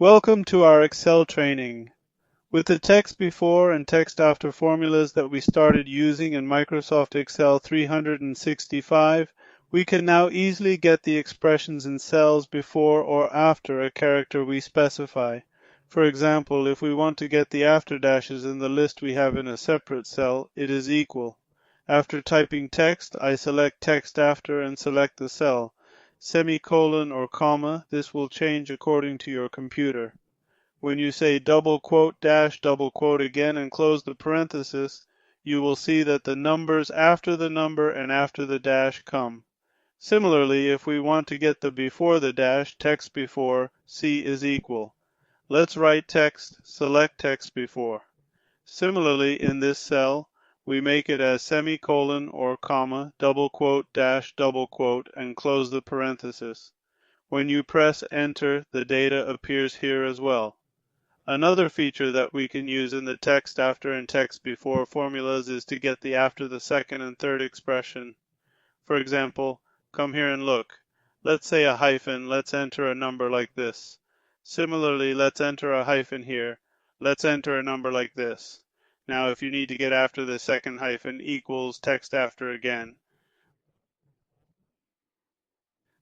Welcome to our Excel training. With the text before and text after formulas that we started using in Microsoft Excel 365, we can now easily get the expressions in cells before or after a character we specify. For example, if we want to get the after dashes in the list we have in a separate cell, it is equal. After typing text, I select text after and select the cell. Semicolon or comma, this will change according to your computer. When you say double quote dash double quote again and close the parenthesis, you will see that the numbers after the number and after the dash come. Similarly, if we want to get the before the dash, text before, C is equal. Let's write text, select text before. Similarly, in this cell, we make it as semicolon or comma, double quote dash double quote, and close the parenthesis. When you press enter, the data appears here as well. Another feature that we can use in the text after and text before formulas is to get the after the second and third expression. For example, come here and look. Let's say a hyphen, let's enter a number like this. Similarly, let's enter a hyphen here. Let's enter a number like this. Now, if you need to get after the second hyphen equals text after again,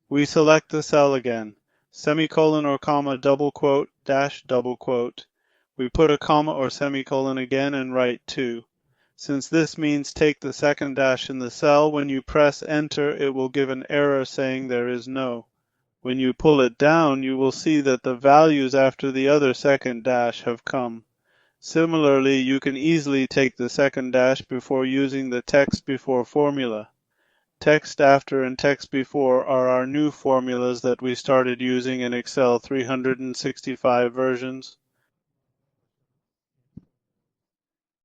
we select the cell again. Semicolon or comma double quote dash double quote. We put a comma or semicolon again and write 2. Since this means take the second dash in the cell, when you press enter it will give an error saying there is no. When you pull it down you will see that the values after the other second dash have come. Similarly, you can easily take the second dash before using the text before formula. Text after and text before are our new formulas that we started using in Excel 365 versions.